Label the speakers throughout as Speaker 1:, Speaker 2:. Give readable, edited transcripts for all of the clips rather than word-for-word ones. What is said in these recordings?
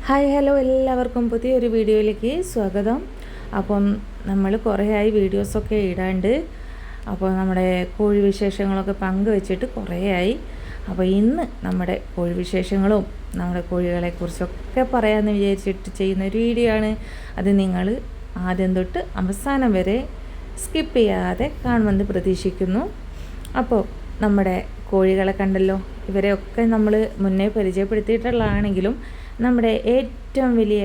Speaker 1: Hi hello എല്ലാവർക്കും പുതിയൊരു വീഡിയോയിലേക്ക് സ്വാഗതം. അപ്പം നമ്മൾ കുറേയായി വീഡിയോസൊക്കെ ഇടാണ്ട്, അപ്പോൾ നമ്മുടെ കോഴി വിശേഷങ്ങളൊക്കെ പങ്കുവെച്ചിട്ട് കുറേയായി. അപ്പോൾ ഇന്ന് നമ്മുടെ കോഴി വിശേഷങ്ങളും നമ്മുടെ കോഴികളെക്കുറിച്ചൊക്കെ പറയാമെന്ന് വിചാരിച്ചിട്ട് ചെയ്യുന്ന ഒരു വീഡിയോ ആണ്. അത് നിങ്ങൾ ആദ്യം തൊട്ട് അവസാനം വരെ സ്കിപ്പ് ചെയ്യാതെ കാണുമെന്ന് പ്രതീക്ഷിക്കുന്നു. അപ്പോൾ നമ്മുടെ കോഴികളെ കണ്ടല്ലോ. ഇവരെയൊക്കെ നമ്മൾ മുന്നേ പരിചയപ്പെടുത്തിയിട്ടുള്ളതാണെങ്കിലും നമ്മുടെ ഏറ്റവും വലിയ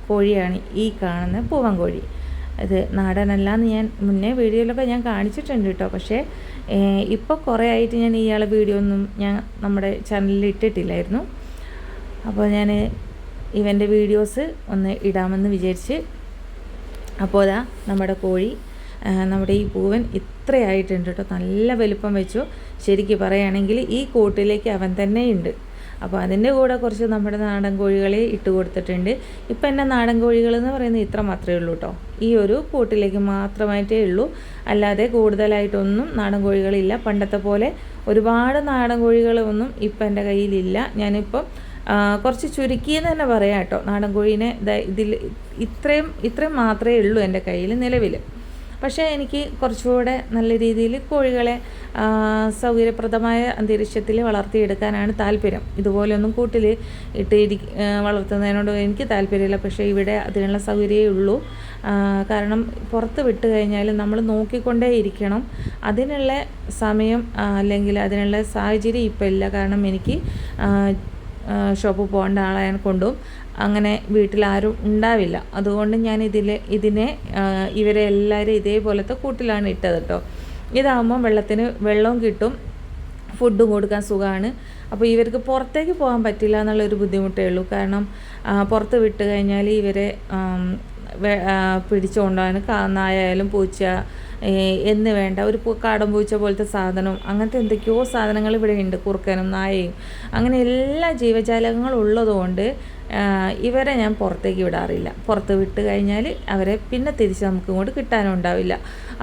Speaker 1: കോഴിയാണ് ഈ കാണുന്ന പൂവൻ കോഴി. ഇത് നാടനല്ല എന്ന് ഞാൻ മുന്നേ വീഡിയോയിലൊക്കെ ഞാൻ കാണിച്ചിട്ടുണ്ട് കേട്ടോ. പക്ഷേ ഇപ്പോൾ കുറേ ആയിട്ട് ഞാൻ ഇയാളെ വീഡിയോ ഒന്നും ഞാൻ നമ്മുടെ ചാനലിൽ ഇട്ടിട്ടില്ലായിരുന്നു. അപ്പോൾ ഞാൻ ഇവൻ്റെ വീഡിയോസ് ഒന്ന് ഇടാമെന്ന് വിചാരിച്ച്. അപ്പോൾ അതാ നമ്മുടെ കോഴി, നമ്മുടെ ഈ പൂവൻ ഇത്രയായിട്ടുണ്ട് കേട്ടോ. നല്ല വലുപ്പം വെച്ചു. ശരിക്കും പറയുകയാണെങ്കിൽ ഈ കൂട്ടിലേക്ക് അവൻ തന്നെ ഉണ്ട്. അപ്പോൾ അതിൻ്റെ കൂടെ കുറച്ച് നമ്മുടെ നാടൻ കോഴികളെ ഇട്ട് കൊടുത്തിട്ടുണ്ട്. ഇപ്പം എൻ്റെ നാടൻ കോഴികൾ എന്ന് പറയുന്നത് ഇത്ര മാത്രമേ ഉള്ളൂ കേട്ടോ. ഈ ഒരു കൂട്ടിലേക്ക് മാത്രമായിട്ടേ ഉള്ളൂ. അല്ലാതെ കൂടുതലായിട്ടൊന്നും നാടൻ കോഴികളില്ല. പണ്ടത്തെ പോലെ ഒരുപാട് നാടൻ കോഴികളൊന്നും ഇപ്പം എൻ്റെ കയ്യിലില്ല. ഞാനിപ്പം കുറച്ച് ചുരുക്കിയെന്ന് തന്നെ പറയാം കേട്ടോ. നാടൻ കോഴീനെ ഇതിൽ ഇത്രയും മാത്രമേ ഉള്ളൂ എൻ്റെ കയ്യിൽ നിലവിൽ. പക്ഷേ എനിക്ക് കുറച്ചുകൂടെ നല്ല രീതിയിൽ കോഴികളെ സൗകര്യപ്രദമായ അന്തരീക്ഷത്തിൽ വളർത്തിയെടുക്കാനാണ് താല്പര്യം. ഇതുപോലെയൊന്നും കൂട്ടിൽ വളർത്തുന്നതിനോട് എനിക്ക് താല്പര്യമില്ല. പക്ഷേ ഇവിടെ അതിനുള്ള സൗകര്യമേ ഉള്ളൂ. കാരണം പുറത്ത് വിട്ട് കഴിഞ്ഞാൽ നമ്മൾ നോക്കിക്കൊണ്ടേ ഇരിക്കണം. അതിനുള്ള സമയം അല്ലെങ്കിൽ അതിനുള്ള സാഹചര്യം ഇപ്പം ഇല്ല. കാരണം എനിക്ക് ഷോപ്പിൽ പോകേണ്ട ആളെ കൊണ്ടും അങ്ങനെ വീട്ടിലാരും ഉണ്ടാവില്ല. അതുകൊണ്ട് ഞാൻ ഇതിനെ ഇവരെ എല്ലാവരും ഇതേപോലത്തെ കൂട്ടിലാണ് ഇട്ടത് കേട്ടോ. ഇതാകുമ്പം വെള്ളവും കിട്ടും, ഫുഡും കൊടുക്കാൻ സുഖമാണ്. അപ്പോൾ ഇവർക്ക് പുറത്തേക്ക് പോകാൻ പറ്റില്ല എന്നുള്ളൊരു ബുദ്ധിമുട്ടേ ഉള്ളൂ. കാരണം പുറത്ത് വിട്ട് കഴിഞ്ഞാൽ ഇവരെ പിടിച്ചുകൊണ്ടുപോകാൻ നായായാലും പൂച്ച എന്ന് വേണ്ട ഒരു കാടൻ പൂച്ച പോലത്തെ സാധനം, അങ്ങനത്തെ എന്തൊക്കെയോ സാധനങ്ങൾ ഇവിടെ ഉണ്ട്. കുറുക്കനും നായയും അങ്ങനെ എല്ലാ ജീവജാലങ്ങളും ഉള്ളതുകൊണ്ട് ഇവരെ ഞാൻ പുറത്തേക്ക് വിടാറില്ല. പുറത്ത് വിട്ട് കഴിഞ്ഞാൽ അവരെ പിന്നെ തിരിച്ച് നമുക്ക് ഇങ്ങോട്ട് കിട്ടാനും ഉണ്ടാവില്ല.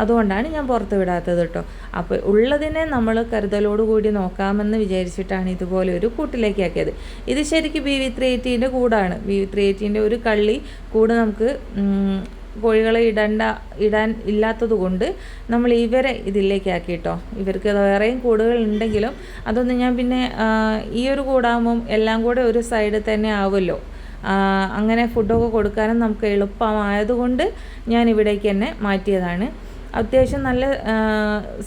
Speaker 1: അതുകൊണ്ടാണ് ഞാൻ പുറത്ത് വിടാത്തത് കേട്ടോ. അപ്പോൾ ഉള്ളതിനെ നമ്മൾ കരുതലോടുകൂടി നോക്കാമെന്ന് വിചാരിച്ചിട്ടാണ് ഇതുപോലെ ഒരു കൂട്ടിലേക്ക് ആക്കിയത്. ഇത് ശരിക്കും BV380 കൂടാണ്. BV380 ഒരു കള്ളി കൂട് നമുക്ക് കോഴികളെ ഇടാൻ ഇല്ലാത്തത് കൊണ്ട് നമ്മൾ ഇവരെ ഇതിലേക്ക് ആക്കി കേട്ടോ. ഇവർക്ക് വേറെയും കൂടുകൾ ഉണ്ടെങ്കിലും അതൊന്നും ഞാൻ പിന്നെ ഈ ഒരു കൂടാകുമ്പം എല്ലാം കൂടെ ഒരു സൈഡ് തന്നെ ആവുമല്ലോ. അങ്ങനെ ഫുഡൊക്കെ കൊടുക്കാനും നമുക്ക് എളുപ്പമായതുകൊണ്ട് ഞാൻ ഇവിടേക്ക് തന്നെ മാറ്റിയതാണ്. അത്യാവശ്യം നല്ല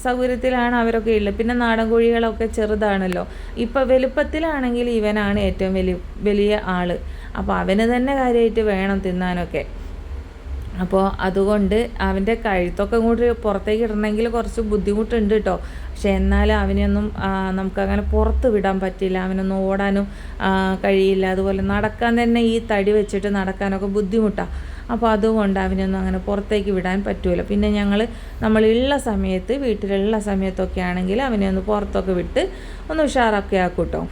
Speaker 1: സൗകര്യത്തിലാണ് അവരൊക്കെ ഉള്ളത്. പിന്നെ നാടൻ കോഴികളൊക്കെ ചെറുതാണല്ലോ. ഇപ്പോൾ വലുപ്പത്തിലാണെങ്കിൽ ഇവനാണ് ഏറ്റവും വലിയ ആൾ. അപ്പോൾ അവന് തന്നെ കാര്യമായിട്ട് വേണം തിന്നാനൊക്കെ. അപ്പോൾ അതുകൊണ്ട് അവൻ്റെ കഴുത്തൊക്കെ കൂടി പുറത്തേക്ക് ഇടണമെങ്കിൽ കുറച്ച് ബുദ്ധിമുട്ടുണ്ട് കേട്ടോ. പക്ഷേ എന്നാലും അവനെയൊന്നും നമുക്കങ്ങനെ പുറത്ത് വിടാൻ പറ്റില്ല. അവനൊന്നും ഓടാനും കഴിയില്ല. അതുപോലെ നടക്കാൻ തന്നെ ഈ തടി വെച്ചിട്ട് നടക്കാനൊക്കെ ബുദ്ധിമുട്ടാണ്. അപ്പോൾ അതുകൊണ്ട് അവനൊന്നും അങ്ങനെ പുറത്തേക്ക് വിടാൻ പറ്റുമല്ലോ. പിന്നെ നമ്മളുള്ള സമയത്ത്, വീട്ടിലുള്ള സമയത്തൊക്കെ ആണെങ്കിൽ അവനെ ഒന്ന് പുറത്തൊക്കെ വിട്ട് ഒന്ന് ഉഷാറൊക്കെ ആക്കും കേട്ടോ.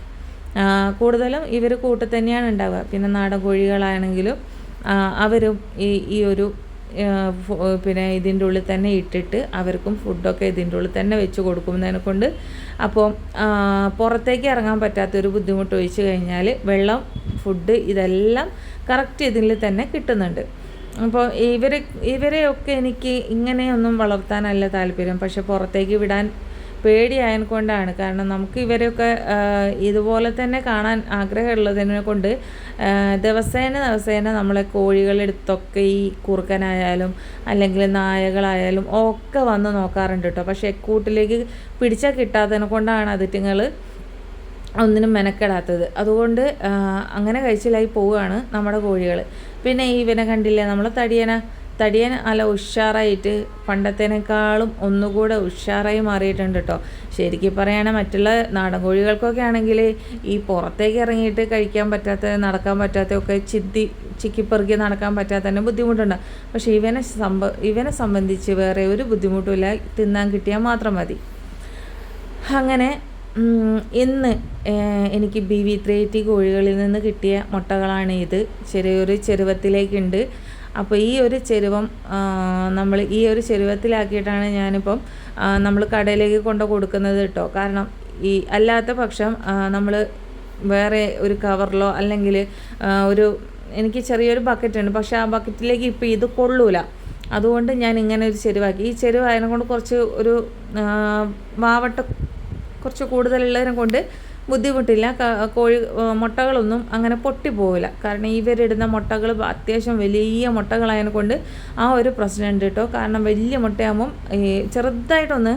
Speaker 1: കൂടുതലും ഇവർ കൂട്ടിൽ തന്നെയാണ് ഉണ്ടാവുക. പിന്നെ നാടൻ കോഴികളാണെങ്കിലും അവരും ഈ ഒരു പിന്നെ ഇതിൻ്റെ ഉള്ളിൽ തന്നെ ഇട്ടിട്ട് അവർക്കും ഫുഡൊക്കെ ഇതിൻ്റെ ഉള്ളിൽ തന്നെ വെച്ച് കൊടുക്കുന്നതിനെ കൊണ്ട് അപ്പോൾ പുറത്തേക്ക് ഇറങ്ങാൻ പറ്റാത്തൊരു ബുദ്ധിമുട്ട് ഒഴിച്ച് കഴിഞ്ഞാൽ വെള്ളം, ഫുഡ് ഇതെല്ലാം കറക്റ്റ് ഇതിൽ തന്നെ കിട്ടുന്നുണ്ട്. അപ്പോൾ ഇവരെയൊക്കെ എനിക്ക് ഇങ്ങനെയൊന്നും വളർത്താനല്ല താല്പര്യം. പക്ഷെ പുറത്തേക്ക് വിടാൻ പേടിയായത് കൊണ്ടാണ്. കാരണം നമുക്ക് ഇവരെയൊക്കെ ഇതുപോലെ തന്നെ കാണാൻ ആഗ്രഹമുള്ളതിനെ കൊണ്ട് ദിവസേന നമ്മളെ കോഴികളെടുത്തൊക്കെ ഈ കുറുക്കനായാലും അല്ലെങ്കിൽ നായകളായാലും ഒക്കെ വന്ന് നോക്കാറുണ്ട് കേട്ടോ. പക്ഷേ കൂട്ടിലേക്ക് പിടിച്ചാൽ കിട്ടാത്തതിനെ കൊണ്ടാണ് അതിറ്റുങ്ങൾ ഒന്നിനും മെനക്കെടാത്തത്. അതുകൊണ്ട് അങ്ങനെ കഴിച്ചിലായി പോവുകയാണ് നമ്മുടെ കോഴികൾ. പിന്നെ ഇവനെ കണ്ടില്ലേ, നമ്മൾ തടിയൻ നല്ല ഉഷാറായിട്ട് പണ്ടത്തേനേക്കാളും ഒന്നുകൂടെ ഉഷാറായി മാറിയിട്ടുണ്ട് കേട്ടോ. ശരിക്കും പറയുകയാണെങ്കിൽ മറ്റുള്ള നാടൻ കോഴികൾക്കൊക്കെ ആണെങ്കിൽ ഈ പുറത്തേക്ക് ഇറങ്ങിയിട്ട് കഴിക്കാൻ പറ്റാത്ത, നടക്കാൻ പറ്റാത്തതൊക്കെ ചിക്കിപ്പെറുക്കി നടക്കാൻ പറ്റാത്തതിന് ബുദ്ധിമുട്ടുണ്ട്. പക്ഷേ ഇവനെ സംബന്ധിച്ച് വേറെ ഒരു ബുദ്ധിമുട്ടുമില്ല. തിന്നാൻ കിട്ടിയാൽ മാത്രം മതി. അങ്ങനെ ഇന്ന് എനിക്ക് BV380 കോഴികളിൽ നിന്ന് കിട്ടിയ മുട്ടകളാണ് ഇത്. ചെറിയൊരു ചെരുവത്തിലേക്കുണ്ട്. അപ്പോൾ ഈ ഒരു ചെരുവം നമ്മൾ ഈ ഒരു ചെരുവത്തിലാക്കിയിട്ടാണ് ഞാനിപ്പം നമ്മൾ കടയിലേക്ക് കൊടുക്കുന്നത് കേട്ടോ. കാരണം ഈ അല്ലാത്ത പക്ഷം നമ്മൾ വേറെ ഒരു കവറിലോ അല്ലെങ്കിൽ ഒരു എനിക്ക് ചെറിയൊരു ബക്കറ്റുണ്ട്, പക്ഷേ ആ ബക്കറ്റിലേക്ക് ഇപ്പോൾ ഇത് കൊള്ളൂല. അതുകൊണ്ട് ഞാൻ ഇങ്ങനെ ഒരു ചെരുവാക്കി. ഈ ചെരുവായതിനെ കൊണ്ട് കുറച്ച് ഒരു മാവട്ട കുറച്ച് കൂടുതലുള്ളതിനെ കൊണ്ട് ബുദ്ധിമുട്ടില്ല. മുട്ടകളൊന്നും അങ്ങനെ പൊട്ടിപ്പോവില്ല. കാരണം ഇവരിടുന്ന മുട്ടകൾ അത്യാവശ്യം വലിയ മുട്ടകളായതിനെ കൊണ്ട് ആ ഒരു പ്രശ്നമുണ്ട് കേട്ടോ. കാരണം വലിയ മുട്ടയാകുമ്പം ചെറുതായിട്ടൊന്ന്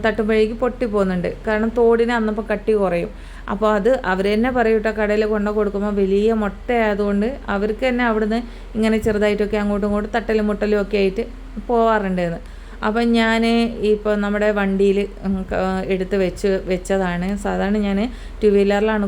Speaker 1: തട്ടുമ്പോഴേക്ക് പൊട്ടിപ്പോകുന്നുണ്ട്. കാരണം തോടിന് അന്നപ്പോൾ കട്ടി കുറയും. അപ്പോൾ അത് അവർ തന്നെ പറയും കേട്ടോ, കടയിൽ കൊണ്ടു കൊടുക്കുമ്പോൾ വലിയ മുട്ടയായതുകൊണ്ട് അവർക്ക് തന്നെ അവിടുന്ന് ഇങ്ങനെ ചെറുതായിട്ടൊക്കെ അങ്ങോട്ടും ഇങ്ങോട്ടും തട്ടലും മുട്ടലും ഒക്കെ ആയിട്ട് പോവാറുണ്ടെന്ന്. അപ്പം ഞാൻ ഇപ്പോൾ നമ്മുടെ വണ്ടിയിൽ എടുത്ത് വെച്ചതാണ്. സാധാരണ ഞാൻ ടു വീലറിലാണ്